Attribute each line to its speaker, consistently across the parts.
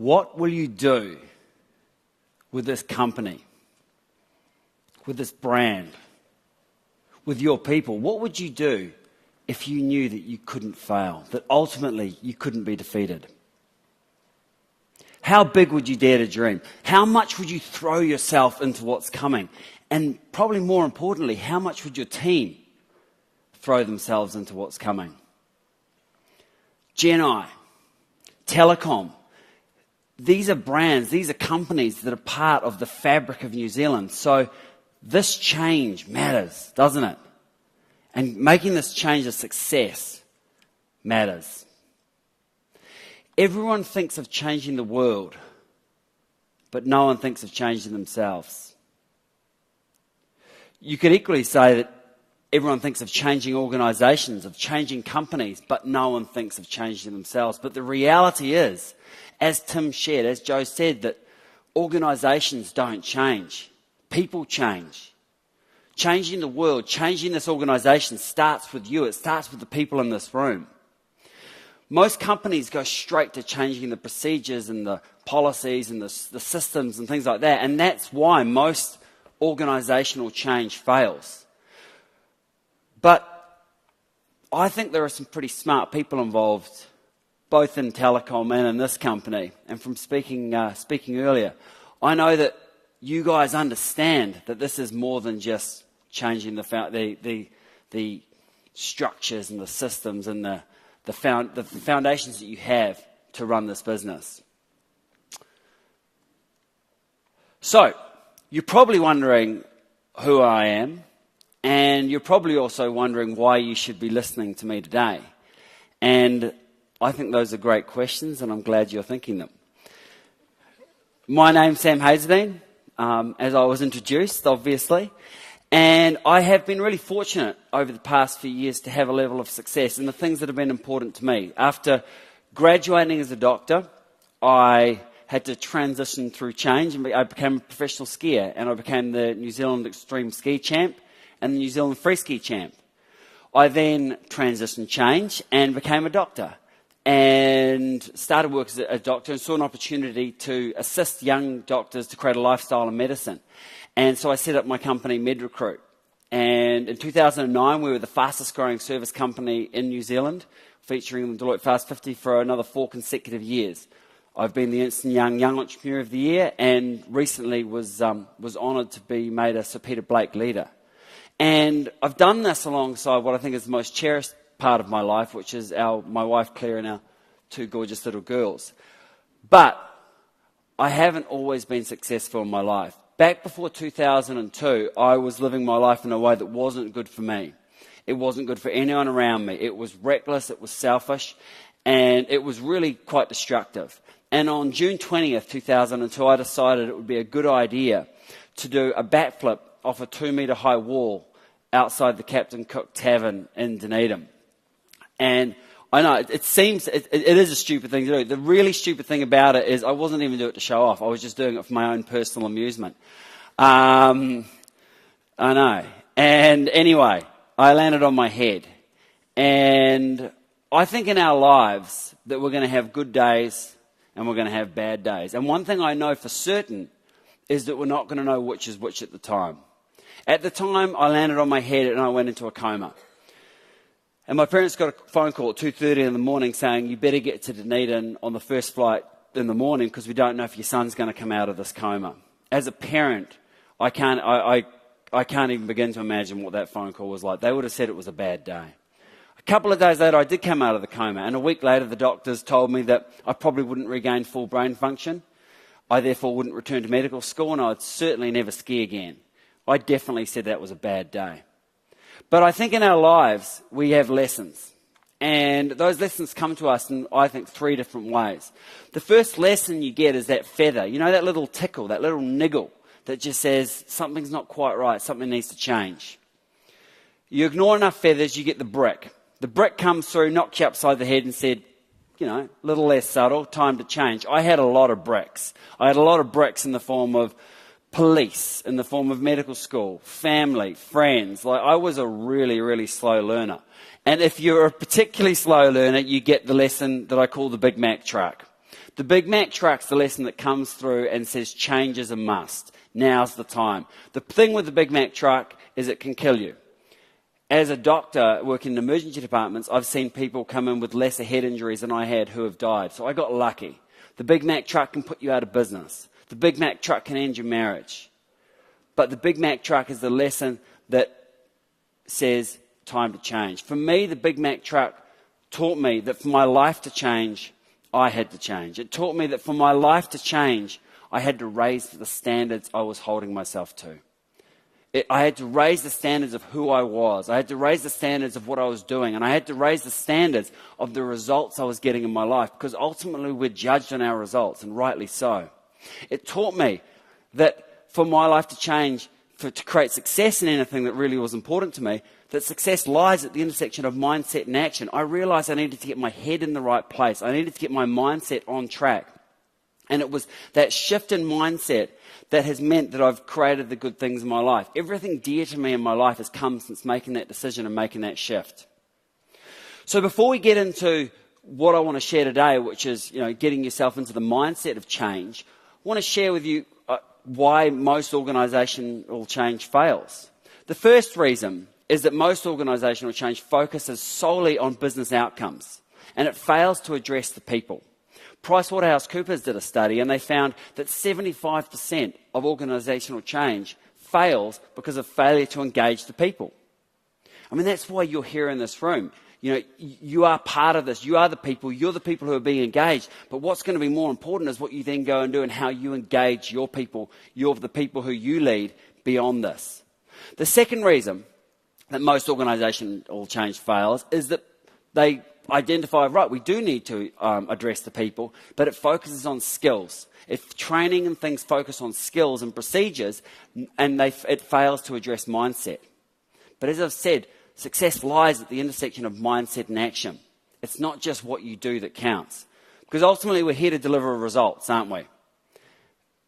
Speaker 1: What will you do with this company, with this brand, with your people? What would you do if you knew that you couldn't fail, that ultimately you couldn't be defeated? How big would you dare to dream? How much would you throw yourself into what's coming? And probably more importantly, how much would your team throw themselves into what's coming? Geni, Telecom, these are brands, these are companies that are part of the fabric of New Zealand. So this change matters, doesn't it? And making this change a success matters. Everyone thinks of changing the world, but no one thinks of changing themselves. You could equally say that everyone thinks of changing organisations, of changing companies, but no one thinks of changing themselves. But the reality is, as Tim shared, as Joe said, that organisations don't change. People change. Changing the world, changing this organisation starts with you. It starts with the people in this room. Most companies go straight to changing the procedures and the policies and the systems and things like that. And that's why most organisational change fails. But I think there are some pretty smart people involved, both in Telecom and in this company. And from speaking earlier, I know that you guys understand that this is more than just changing the structures and the systems and the foundations that you have to run this business. So, you're probably wondering who I am, and you're probably also wondering why you should be listening to me today. And I think those are great questions, and I'm glad you're thinking them. My name's Sam Hazledine, as I was introduced, obviously. And I have been really fortunate over the past few years to have a level of success in the things that have been important to me. After graduating as a doctor, I had to transition through change, and I became a professional skier, and I became the New Zealand Extreme Ski Champ and the New Zealand Free Ski Champ. I then transitioned change and became a doctor, and started work as a doctor and saw an opportunity to assist young doctors to create a lifestyle in medicine. And so I set up my company, MedRecruit. And in 2009, we were the fastest growing service company in New Zealand, featuring the Deloitte Fast 50 for another 4 consecutive years. I've been the Ernst & Young Entrepreneur of the Year, and recently was honoured to be made a Sir Peter Blake Leader. And I've done this alongside what I think is the most cherished part of my life, which is my wife Claire and our 2 gorgeous little girls. But I haven't always been successful in my life. Back before 2002, I was living my life in a way that wasn't good for me. It wasn't good for anyone around me. It was reckless, it was selfish, and it was really quite destructive. And on June 20th, 2002, I decided it would be a good idea to do a backflip off a 2-metre high wall outside the Captain Cook Tavern in Dunedin. And I know, it is a stupid thing to do. The really stupid thing about it is I wasn't even doing it to show off. I was just doing it for my own personal amusement. I know. And anyway, I landed on my head. And I think in our lives that we're going to have good days and we're going to have bad days. And one thing I know for certain is that we're not going to know which is which at the time. At the time, I landed on my head and I went into a coma. And my parents got a phone call at 2:30 in the morning saying, you better get to Dunedin on the first flight in the morning because we don't know if your son's going to come out of this coma. As a parent, I can't even begin to imagine what that phone call was like. They would have said it was a bad day. A couple of days later, I did come out of the coma, and a week later, the doctors told me that I probably wouldn't regain full brain function. I therefore wouldn't return to medical school, and I'd certainly never ski again. I definitely said that was a bad day. But I think in our lives, we have lessons. And those lessons come to us in, I think, 3 different ways. The first lesson you get is that feather. You know, that little tickle, that little niggle that just says something's not quite right, something needs to change. You ignore enough feathers, you get the brick. The brick comes through, knocked you upside the head and said, you know, a little less subtle, time to change. I had a lot of bricks. I had a lot of bricks in the form of police, in the form of medical school, family, friends. Like, I was a really, really slow learner. And if you're a particularly slow learner, you get the lesson that I call the Big Mac truck. The Big Mac truck's the lesson that comes through and says change is a must. Now's the time. The thing with the Big Mac truck is it can kill you. As a doctor working in emergency departments, I've seen people come in with lesser head injuries than I had who have died. So I got lucky. The Big Mac truck can put you out of business. The Big Mac truck can end your marriage. But the Big Mac truck is the lesson that says time to change. For me, the Big Mac truck taught me that for my life to change, I had to change. It taught me that for my life to change, I had to raise the standards I was holding myself to. I had to raise the standards of who I was. I had to raise the standards of what I was doing. And I had to raise the standards of the results I was getting in my life. Because ultimately we're judged on our results, and rightly so. It taught me that for my life to change, to create success in anything that really was important to me, that success lies at the intersection of mindset and action. I realized I needed to get my head in the right place. I needed to get my mindset on track. And it was that shift in mindset that has meant that I've created the good things in my life. Everything dear to me in my life has come since making that decision and making that shift. So before we get into what I want to share today, which is, getting yourself into the mindset of change, I want to share with you why most organizational change fails. The first reason is that most organizational change focuses solely on business outcomes, and it fails to address the people. PricewaterhouseCoopers did a study, and they found that 75% of organizational change fails because of failure to engage the people. I mean, that's why you're here in this room. You are part of this. You are the people. You're the people who are being engaged. But what's going to be more important is what you then go and do and how you engage your people, the people who you lead beyond this. The second reason that most organizational change fails is that they identify, right, we do need to address the people, but it focuses on skills. If training and things focus on skills and procedures, and it fails to address mindset. But as I've said, success lies at the intersection of mindset and action. It's not just what you do that counts. Because ultimately we're here to deliver results, aren't we?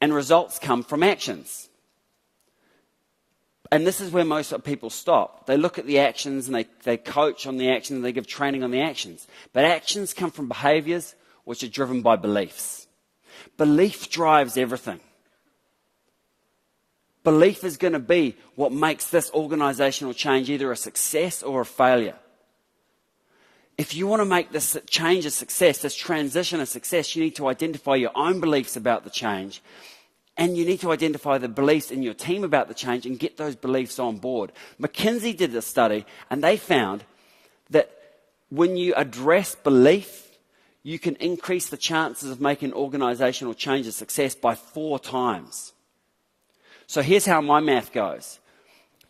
Speaker 1: And results come from actions. And this is where most people stop. They look at the actions and they coach on the actions and they give training on the actions. But actions come from behaviors which are driven by beliefs. Belief drives everything. Belief is going to be what makes this organizational change either a success or a failure. If you want to make this change a success, this transition a success, you need to identify your own beliefs about the change. And you need to identify the beliefs in your team about the change and get those beliefs on board. McKinsey did a study, and they found that when you address belief, you can increase the chances of making organizational change a success by 4 times. So here's how my math goes.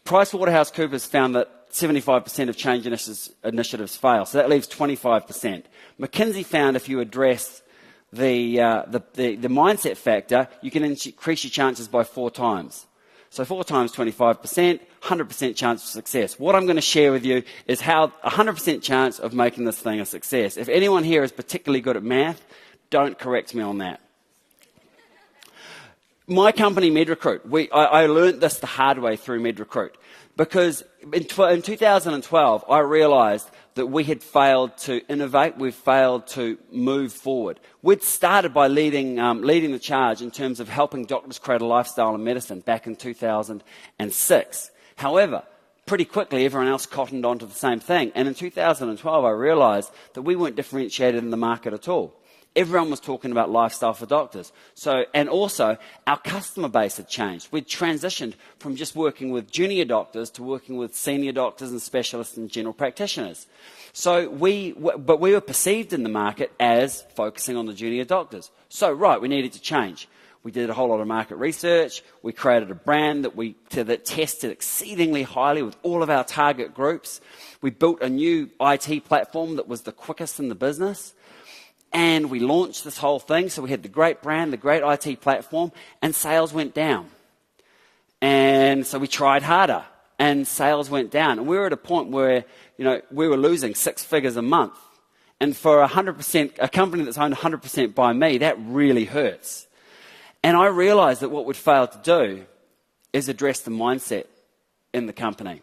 Speaker 1: PricewaterhouseCoopers found that 75% of change initiatives fail, so that leaves 25%. McKinsey found if you address the mindset factor, you can increase your chances by 4 times. So 4 times 25%, 100% chance of success. What I'm going to share with you is how 100% chance of making this thing a success. If anyone here is particularly good at math, don't correct me on that. My company, MedRecruit, I learned this the hard way through MedRecruit. Because in 2012, I realized that we had failed to innovate, we've failed to move forward. We'd started by leading the charge in terms of helping doctors create a lifestyle in medicine back in 2006. However, pretty quickly everyone else cottoned onto the same thing. And in 2012, I realized that we weren't differentiated in the market at all. Everyone was talking about lifestyle for doctors. And also, our customer base had changed. We'd transitioned from just working with junior doctors to working with senior doctors and specialists and general practitioners. But we were perceived in the market as focusing on the junior doctors. So, we needed to change. We did a whole lot of market research. We created a brand that tested exceedingly highly with all of our target groups. We built a new IT platform that was the quickest in the business. And we launched this whole thing. So we had the great brand, the great IT platform, and sales went down. And so we tried harder, and sales went down. And we were at a point where, we were losing 6 figures a month. And for a company that's owned 100% by me, that really hurts. And I realized that what we'd failed to do is address the mindset in the company.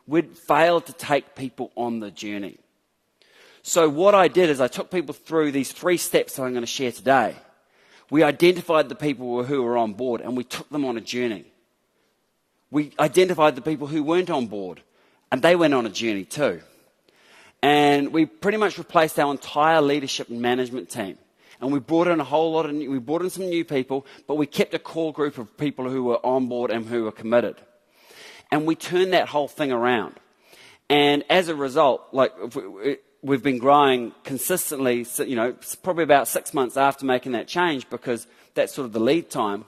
Speaker 1: We'd failed to take people on the journey. So what I did is I took people through these 3 steps that I'm going to share today. We identified the people who were on board and we took them on a journey. We identified the people who weren't on board and they went on a journey too. And we pretty much replaced our entire leadership and management team. And we brought in we brought in some new people, but we kept a core group of people who were on board and who were committed. And we turned that whole thing around. And as a result, we've been growing consistently, probably about 6 months after making that change, because that's sort of the lead time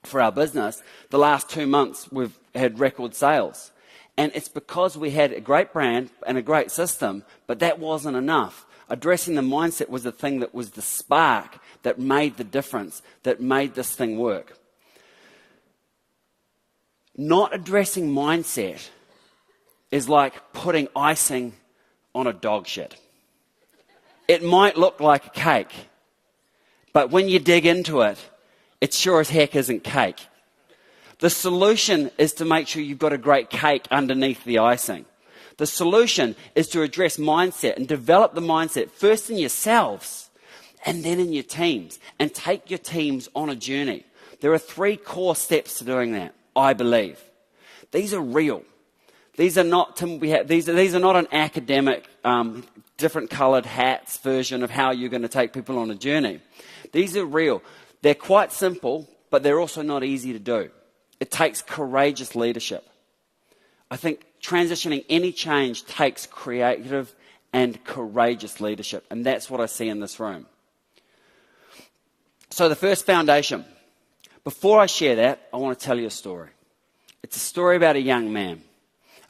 Speaker 1: for our business. The last 2 months, we've had record sales. And it's because we had a great brand and a great system, but that wasn't enough. Addressing the mindset was the thing that was the spark that made the difference, that made this thing work. Not addressing mindset is like putting icing on a dog shit. It might look like a cake, but when you dig into it, it sure as heck isn't cake. The solution is to make sure you've got a great cake underneath the icing. The solution is to address mindset and develop the mindset first in yourselves and then in your teams, and take your teams on a journey. There are 3 core steps to doing that, I believe. These are real. These are not these are not an academic, different coloured hats version of how you're going to take people on a journey. These are real. They're quite simple, but they're also not easy to do. It takes courageous leadership. I think transitioning any change takes creative and courageous leadership, and that's what I see in this room. So the first foundation. Before I share that, I want to tell you a story. It's a story about a young man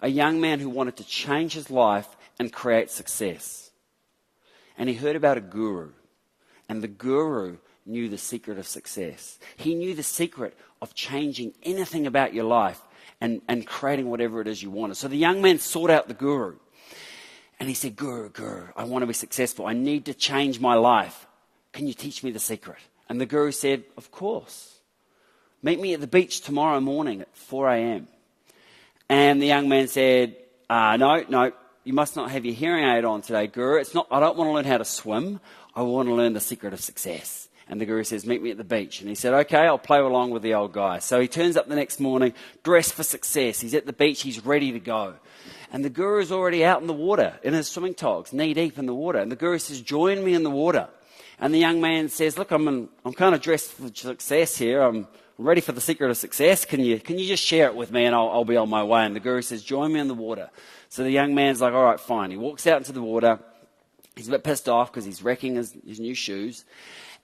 Speaker 1: who wanted to change his life and create success. And he heard about a guru, and the guru knew the secret of success. He knew the secret of changing anything about your life and creating whatever it is you wanted. So the young man sought out the guru, and he said, Guru, I want to be successful. I need to change my life. Can you teach me the secret? And the guru said, of course. Meet me at the beach tomorrow morning at 4 a.m. And the young man said, no, you must not have your hearing aid on today, Guru. I don't want to learn how to swim. I want to learn the secret of success. And the guru says, meet me at the beach. And he said, okay, I'll play along with the old guy. So he turns up the next morning, dressed for success. He's at the beach, he's ready to go. And the guru's already out in the water, in his swimming togs, knee deep in the water. And the guru says, join me in the water. And the young man says, look, I'm kind of dressed for success here. I'm ready for the secret of success. Can you just share it with me and I'll be on my way? And the guru says, join me in the water. So the young man's like, all right, fine. He walks out into the water. He's a bit pissed off because he's wrecking his new shoes.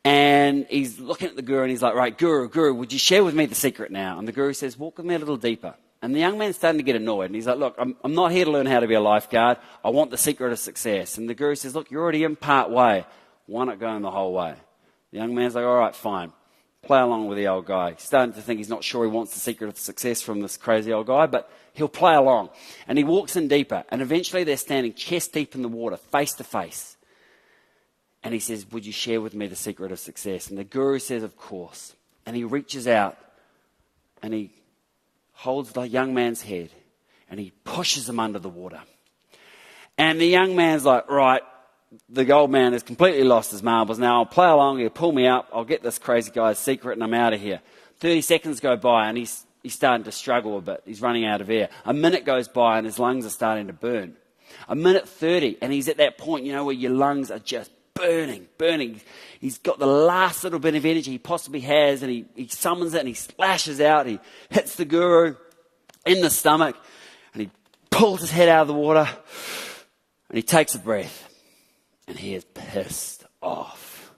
Speaker 1: And he's looking at the guru and he's like, right, Guru, would you share with me the secret now? And the guru says, walk with me a little deeper. And the young man's starting to get annoyed. And he's like, look, I'm not here to learn how to be a lifeguard. I want the secret of success. And the guru says, look, you're already in part way. Why not go in the whole way? The young man's like, all right, fine. Play along with the old guy. He's starting to think he's not sure he wants the secret of success from this crazy old guy, but he'll play along. And he walks in deeper. And eventually they're standing chest deep in the water, face to face. And he says, would you share with me the secret of success? And the guru says, of course. And he reaches out and he holds the young man's head and he pushes him under the water. And the young man's like, right, the old man has completely lost his marbles. Now I'll play along, he'll pull me up, I'll get this crazy guy's secret and I'm out of here. 30 seconds go by and he's starting to struggle a bit. He's running out of air. A minute goes by and his lungs are starting to burn. A minute 30 and he's at that point, where your lungs are just burning. He's got the last little bit of energy he possibly has, and he summons it and he splashes out. He hits the guru in the stomach and he pulls his head out of the water and he takes a breath and he is pissed off.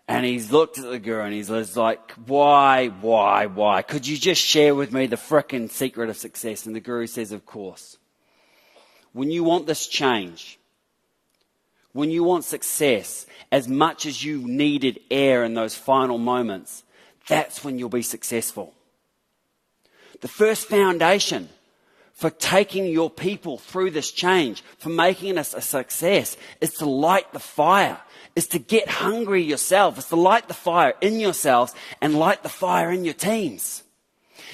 Speaker 1: And he's looked at the guru and he's like, why? Could you just share with me the frickin' secret of success? And the guru says, of course. When you want this change, when you want success, as much as you needed air in those final moments, that's when you'll be successful. The first foundation for taking your people through this change, for making us a success, is to light the fire, is to get hungry yourself, is to light the fire in yourselves and light the fire in your teams.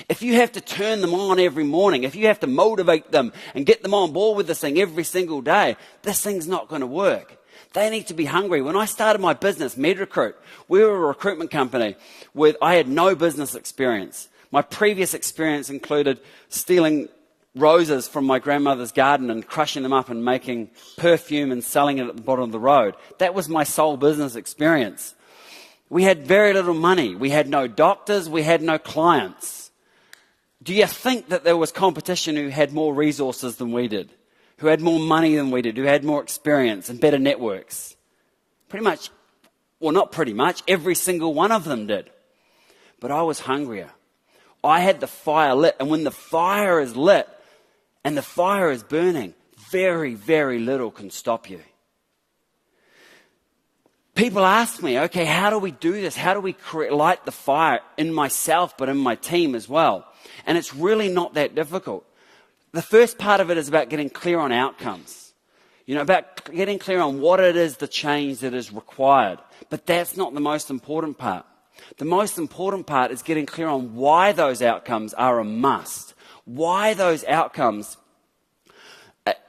Speaker 1: If you have to turn them on every morning, if you have to motivate them and get them on board with this thing every single day, this thing's not going to work. They need to be hungry. When I started my business, MedRecruit, we were a recruitment company I had no business experience. My previous experience included stealing roses from my grandmother's garden and crushing them up and making perfume and selling it at the bottom of the road. That was my sole business experience. We had very little money. We had no doctors. We had no clients. Do you think that there was competition who had more resources than we did, who had more money than we did, who had more experience and better networks? Pretty much, well, not pretty much, every single one of them did. But I was hungrier. I had the fire lit, and when the fire is lit and the fire is burning, very, very little can stop you. People ask me, okay, how do we do this? How do we light the fire in myself, but in my team as well? And it's really not that difficult. The first part of it is about getting clear on outcomes. About getting clear on what it is, the change that is required. But that's not the most important part. The most important part is getting clear on why those outcomes are a must. Why those outcomes,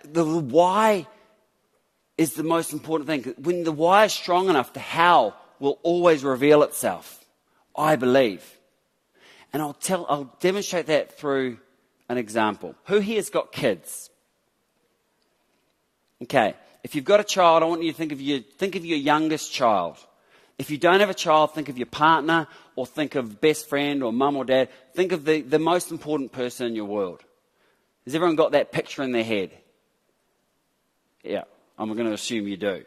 Speaker 1: the why is the most important thing. When the why is strong enough, the how will always reveal itself, I believe. And I'll demonstrate that through an example. Who here's got kids? Okay, if you've got a child, I want you to think of your youngest child. If you don't have a child, think of your partner, or think of best friend, or mum or dad. Think of the most important person in your world. Has everyone got that picture in their head? Yeah, I'm going to assume you do.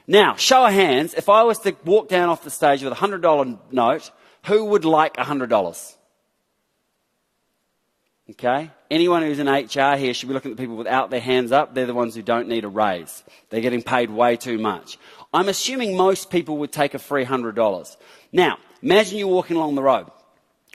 Speaker 1: Now, show of hands, if I was to walk down off the stage with a $100 note, who would like $100? Okay? Anyone who's in HR here should be looking at the people without their hands up. They're the ones who don't need a raise. They're getting paid way too much. I'm assuming most people would take a free $100. Now, imagine you're walking along the road.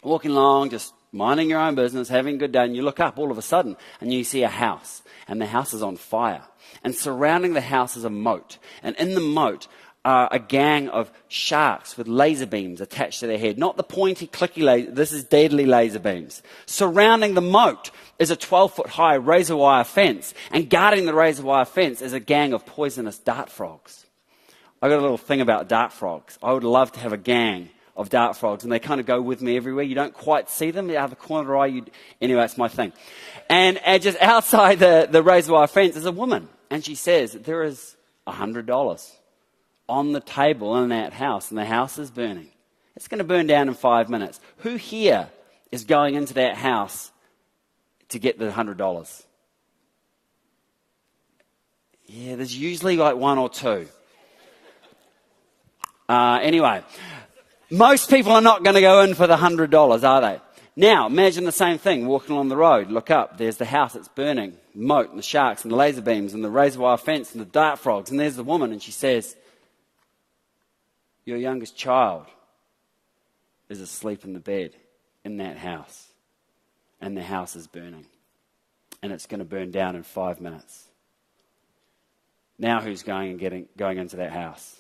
Speaker 1: Walking along, just minding your own business, having a good day, and you look up all of a sudden and you see a house, and the house is on fire. And surrounding the house is a moat. And in the moat are a gang of sharks with laser beams attached to their head. Not the pointy, clicky laser. This is deadly laser beams. Surrounding the moat is a 12-foot high razor wire fence. And guarding the razor wire fence is a gang of poisonous dart frogs. I got a little thing about dart frogs. I would love to have a gang of dart frogs, and they kind of go with me everywhere. You don't quite see them. Out of the corner of your eye, anyway, it's my thing. And just outside the razor wire fence is a woman. And she says, there is $100 on the table in that house, and the house is burning. It's going to burn down in 5 minutes. Who here is going into that house to get the $100? Yeah, there's usually like one or two. Anyway, most people are not going to go in for the $100, are they? Now, imagine the same thing, walking along the road, look up, there's the house that's burning, moat and the sharks and the laser beams and the razor wire fence and the dart frogs, and there's the woman, and she says, your youngest child is asleep in the bed in that house, and the house is burning, and it's going to burn down in 5 minutes. Now who's going into that house?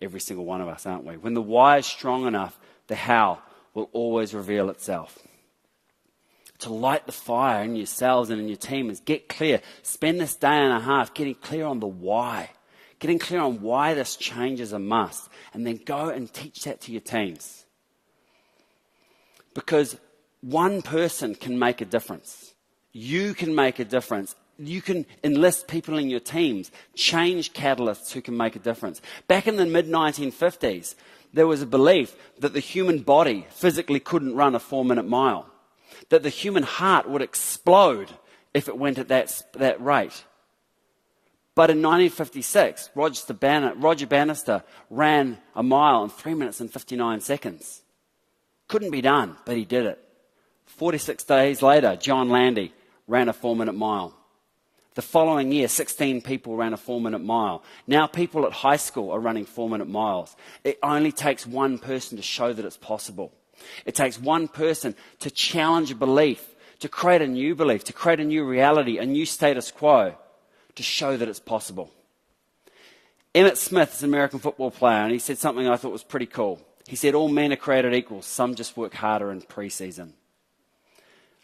Speaker 1: Every single one of us, aren't we? When the why is strong enough, the how will always reveal itself. To light the fire in yourselves and in your team is get clear. Spend this day and a half getting clear on the why. Getting clear on why this change is a must. And then go and teach that to your teams. Because one person can make a difference. You can make a difference. You can enlist people in your teams, change catalysts who can make a difference. Back in the mid-1950s, there was a belief that the human body physically couldn't run a 4-minute mile, that the human heart would explode if it went at that rate. But in 1956, Roger Bannister ran a mile in 3 minutes and 59 seconds. Couldn't be done, but he did it. 46 days later, John Landy ran a 4-minute mile. The following year, 16 people ran a 4-minute mile. Now people at high school are running 4-minute miles. It only takes one person to show that it's possible. It takes one person to challenge a belief, to create a new belief, to create a new reality, a new status quo, to show that it's possible. Emmitt Smith is an American football player, and he said something I thought was pretty cool. He said, all men are created equal. Some just work harder in pre-season.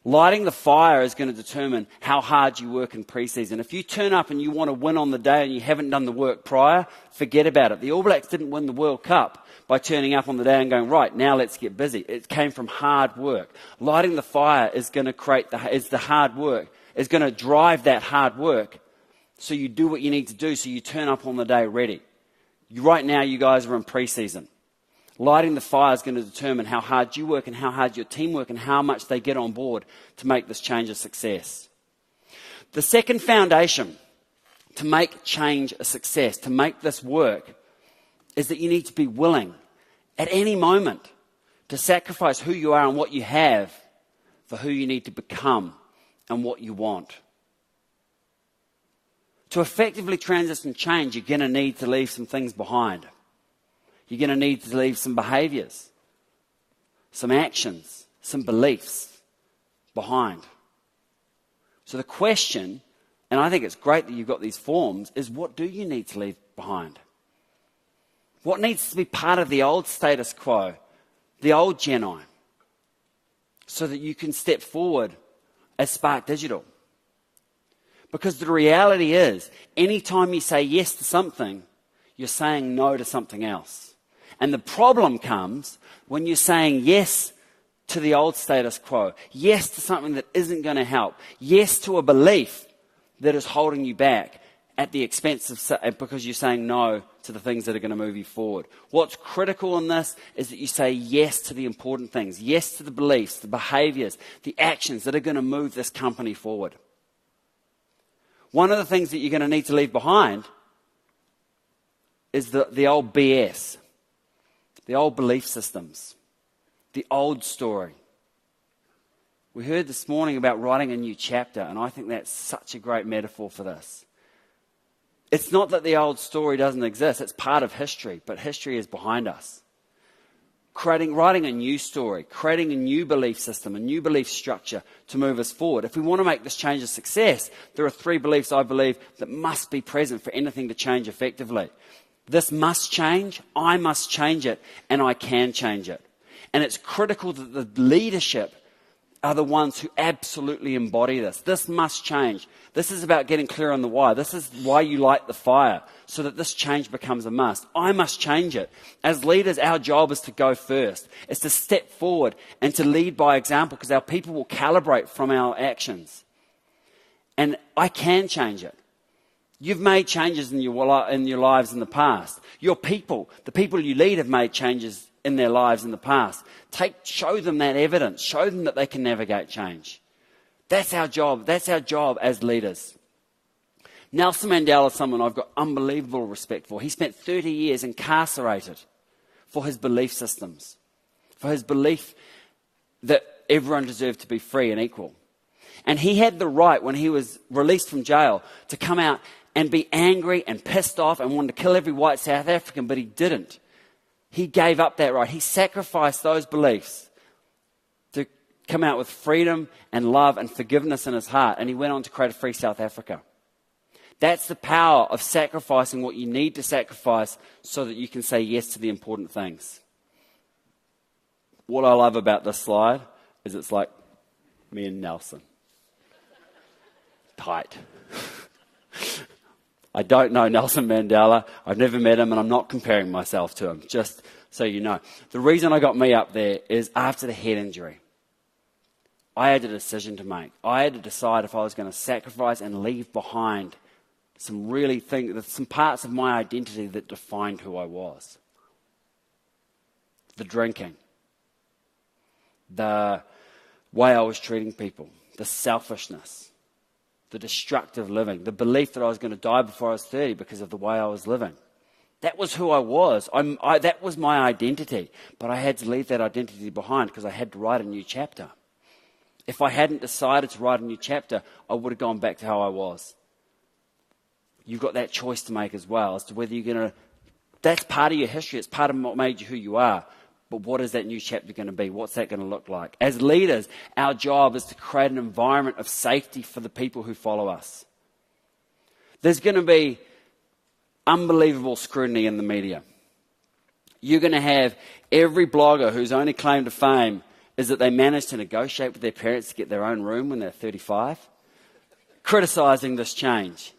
Speaker 1: Lighting the fire is going to determine how hard you work in pre-season. If you turn up and you want to win on the day and you haven't done the work prior, forget about it. The All Blacks didn't win the World Cup by turning up on the day and going, right, now let's get busy. It came from hard work. Lighting the fire is going to create the hard work, is going to drive that hard work. So you do what you need to do, so you turn up on the day ready. Right now, you guys are in pre-season. Lighting the fire is going to determine how hard you work and how hard your team work and how much they get on board to make this change a success. The second foundation to make change a success, to make this work, is that you need to be willing at any moment to sacrifice who you are and what you have for who you need to become and what you want. To effectively transition change, you're going to need to leave some things behind. You're going to need to leave some behaviors, some actions, some beliefs behind. So the question, and I think it's great that you've got these forms, is what do you need to leave behind? What needs to be part of the old status quo, the old Geni, so that you can step forward as Spark Digital? Because the reality is, anytime you say yes to something, you're saying no to something else. And the problem comes when you're saying yes to the old status quo, yes to something that isn't going to help, yes to a belief that is holding you back at the expense of, because you're saying no to the things that are going to move you forward. What's critical in this is that you say yes to the important things, yes to the beliefs, the behaviors, the actions that are going to move this company forward. One of the things that you're going to need to leave behind is the old BS, the old belief systems, the old story. We heard this morning about writing a new chapter, and I think that's such a great metaphor for this. It's not that the old story doesn't exist, it's part of history, but history is behind us. Writing a new story, creating a new belief system, a new belief structure to move us forward. If we want to make this change a success, there are 3 beliefs I believe that must be present for anything to change effectively. This must change, I must change it, and I can change it. And it's critical that the leadership are the ones who absolutely embody this. This must change. This is about getting clear on the why. This is why you light the fire, so that this change becomes a must. I must change it. As leaders, our job is to go first. It's to step forward and to lead by example, because our people will calibrate from our actions. And I can change it. You've made changes in your lives in the past. Your people, the people you lead, have made changes in their lives in the past. Show them that evidence. Show them that they can navigate change. That's our job. That's our job as leaders. Nelson Mandela is someone I've got unbelievable respect for. He spent 30 years incarcerated for his belief systems, for his belief that everyone deserved to be free and equal. And he had the right, when he was released from jail, to come out and be angry and pissed off and wanted to kill every white South African, but he didn't. He gave up that right. He sacrificed those beliefs to come out with freedom and love and forgiveness in his heart, and he went on to create a free South Africa. That's the power of sacrificing what you need to sacrifice so that you can say yes to the important things. What I love about this slide is it's like me and Nelson. Tight. I don't know Nelson Mandela. I've never met him, and I'm not comparing myself to him, just so you know. The reason I got me up there is after the head injury, I had a decision to make. I had to decide if I was going to sacrifice and leave behind some parts of my identity that defined who I was. The drinking, the way I was treating people, the selfishness, the destructive living, the belief that I was going to die before I was 30 because of the way I was living. That was who I was. That was my identity. But I had to leave that identity behind because I had to write a new chapter. If I hadn't decided to write a new chapter, I would have gone back to how I was. You've got that choice to make as well as to whether you're going to... That's part of your history. It's part of what made you who you are. But what is that new chapter going to be? What's that going to look like? As leaders, our job is to create an environment of safety for the people who follow us. There's going to be unbelievable scrutiny in the media. You're going to have every blogger whose only claim to fame is that they manage to negotiate with their parents to get their own room when they're 35, criticizing this change.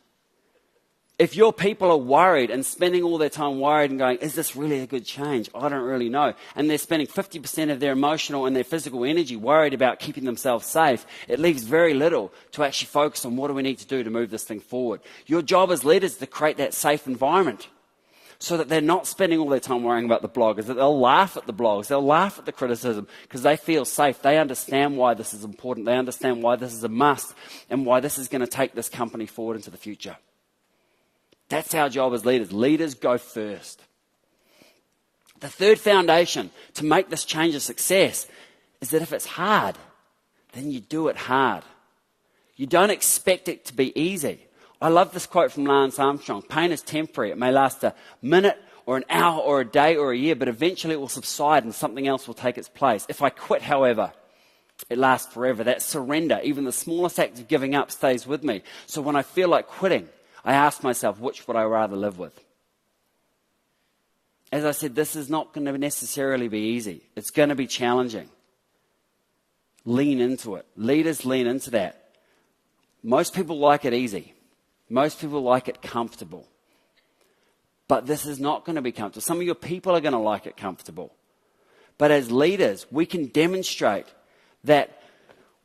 Speaker 1: If your people are worried and spending all their time worried and going, is this really a good change? I don't really know. And they're spending 50% of their emotional and their physical energy worried about keeping themselves safe, it leaves very little to actually focus on what do we need to do to move this thing forward. Your job as leaders is to create that safe environment so that they're not spending all their time worrying about the bloggers, that they'll laugh at the blogs, they'll laugh at the criticism because they feel safe. They understand why this is important. They understand why this is a must and why this is going to take this company forward into the future. That's our job as leaders. Leaders go first. The third foundation to make this change a success is that if it's hard, then you do it hard. You don't expect it to be easy. I love this quote from Lance Armstrong. Pain is temporary. It may last a minute or an hour or a day or a year, but eventually it will subside and something else will take its place. If I quit, however, it lasts forever. That surrender, even the smallest act of giving up, stays with me. So when I feel like quitting, I ask myself, which would I rather live with? As I said, this is not going to necessarily be easy. It's going to be challenging. Lean into it. Leaders lean into that. Most people like it easy. Most people like it comfortable. But this is not going to be comfortable. Some of your people are going to like it comfortable. But as leaders, we can demonstrate that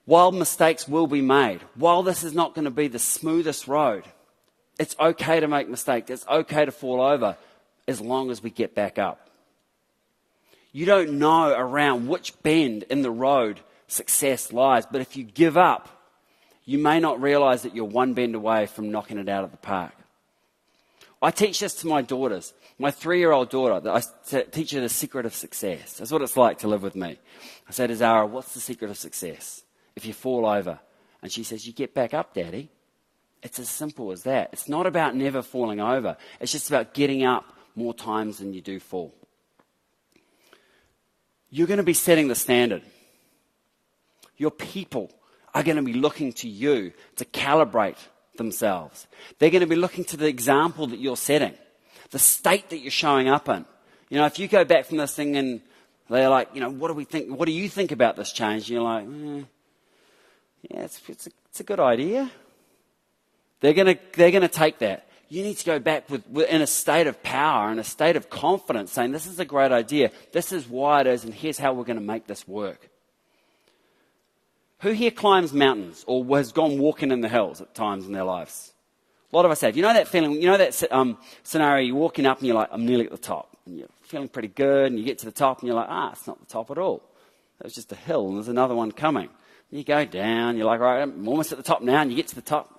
Speaker 1: while mistakes will be made, while this is not going to be the smoothest road, it's okay to make mistakes. It's okay to fall over as long as we get back up. You don't know around which bend in the road success lies, but if you give up, you may not realize that you're one bend away from knocking it out of the park. I teach this to my daughters. My 3-year-old daughter, I teach her the secret of success. That's what it's like to live with me. I say to Zara, what's the secret of success? If you fall over. And she says, you get back up, Daddy. It's as simple as that. It's not about never falling over. It's just about getting up more times than you do fall. You're going to be setting the standard. Your people are going to be looking to you to calibrate themselves. They're going to be looking to the example that you're setting, the state that you're showing up in. You know, if you go back from this thing and they're like, you know, what do we think? What do you think about this change? And you're like, yeah, it's a good idea. They're going to take that. You need to go back in a state of power, in a state of confidence, saying this is a great idea. This is why it is, and here's how we're going to make this work. Who here climbs mountains or has gone walking in the hills at times in their lives? A lot of us have. You know that feeling, you know that scenario, you're walking up and you're like, I'm nearly at the top. And you're feeling pretty good, and you get to the top and you're like, it's not the top at all. That was just a hill and there's another one coming. And you go down, you're like, right, I'm almost at the top now, and you get to the top.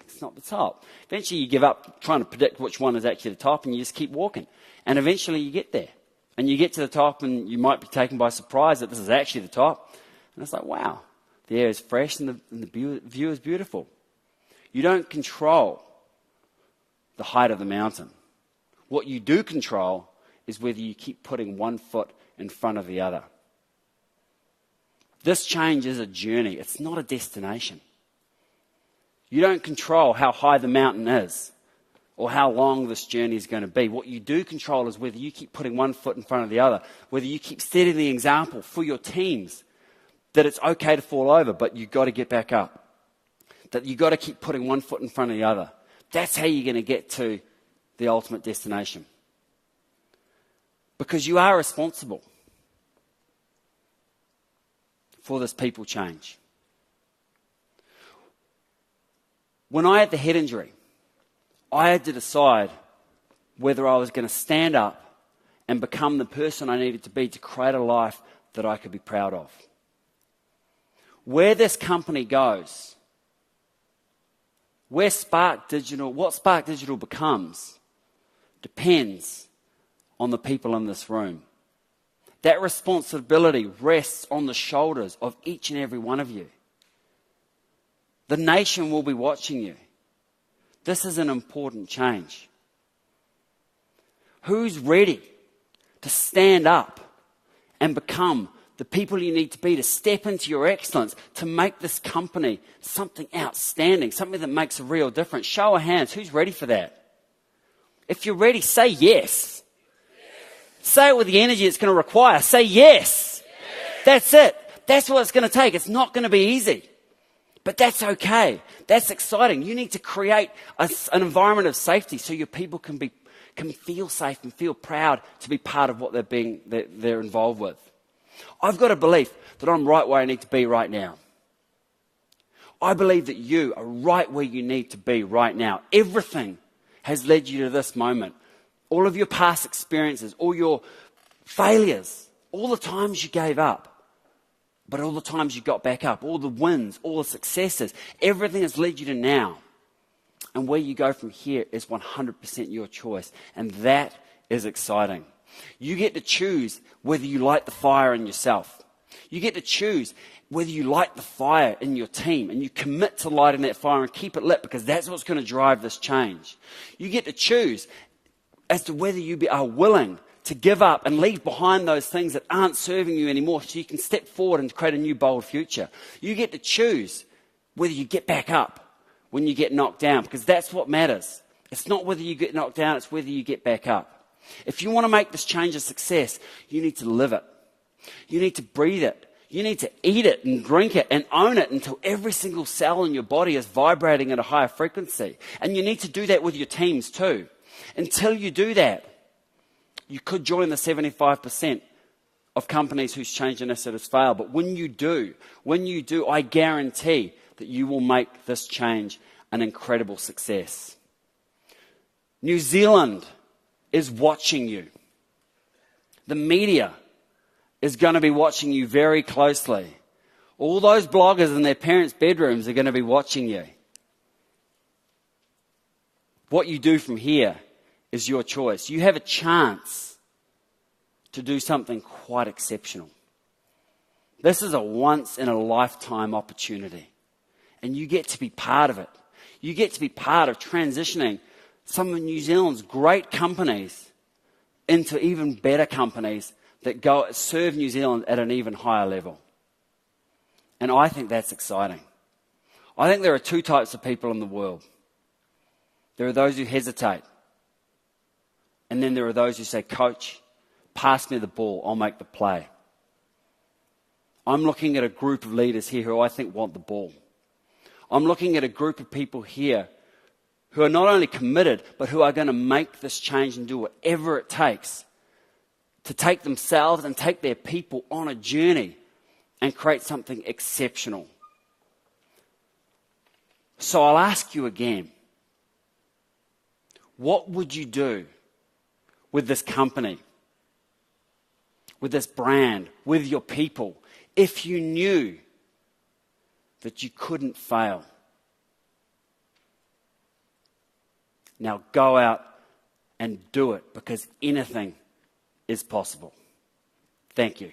Speaker 1: It's not the top. Eventually you give up trying to predict which one is actually the top, and you just keep walking. And eventually you get there. And you get to the top, and you might be taken by surprise that this is actually the top. And it's like, wow, the air is fresh and the view is beautiful. You don't control the height of the mountain. What you do control is whether you keep putting one foot in front of the other. This change is a journey. It's not a destination. You don't control how high the mountain is or how long this journey is going to be. What you do control is whether you keep putting one foot in front of the other, whether you keep setting the example for your teams that it's okay to fall over, but you've got to get back up, that you've got to keep putting one foot in front of the other. That's how you're going to get to the ultimate destination. Because you are responsible for this people change. When I had the head injury, I had to decide whether I was going to stand up and become the person I needed to be to create a life that I could be proud of. Where this company goes, what Spark Digital becomes, depends on the people in this room. That responsibility rests on the shoulders of each and every one of you. The nation will be watching you. This is an important change. Who's ready to stand up and become the people you need to be, to step into your excellence, to make this company something outstanding, something that makes a real difference? Show of hands, who's ready for that? If you're ready, say yes. Say it with the energy it's going to require. Say yes. That's it. That's what it's going to take. It's not going to be easy. But that's okay. That's exciting. You need to create an environment of safety so your people can feel safe and feel proud to be part of what they're involved with. I've got a belief that I'm right where I need to be right now. I believe that you are right where you need to be right now. Everything has led you to this moment. All of your past experiences, all your failures, all the times you gave up, but all the times you got back up, all the wins, all the successes, everything has led you to now. And where you go from here is 100% your choice. And that is exciting. You get to choose whether you light the fire in yourself. You get to choose whether you light the fire in your team and you commit to lighting that fire and keep it lit, because that's what's going to drive this change. You get to choose as to whether you are willing to give up and leave behind those things that aren't serving you anymore so you can step forward and create a new bold future. You get to choose whether you get back up when you get knocked down, because that's what matters. It's not whether you get knocked down, it's whether you get back up. If you want to make this change a success, you need to live it. You need to breathe it. You need to eat it and drink it and own it until every single cell in your body is vibrating at a higher frequency. And you need to do that with your teams too. Until you do that, you could join the 75% of companies whose change initiatives fail. But when you do, I guarantee that you will make this change an incredible success. New Zealand is watching you. The media is going to be watching you very closely. All those bloggers in their parents' bedrooms are going to be watching you. What you do from here is your choice. You have a chance to do something quite exceptional. This is a once-in-a-lifetime opportunity, and you get to be part of it. You get to be part of transitioning some of New Zealand's great companies into even better companies that go serve New Zealand at an even higher level. And I think that's exciting. I think there are two types of people in the world. There are those who hesitate. And then there are those who say, "Coach, pass me the ball, I'll make the play." I'm looking at a group of leaders here who I think want the ball. I'm looking at a group of people here who are not only committed, but who are going to make this change and do whatever it takes to take themselves and take their people on a journey and create something exceptional. So I'll ask you again, what would you do with this company, with this brand, with your people, if you knew that you couldn't fail? Now go out and do it, because anything is possible. Thank you.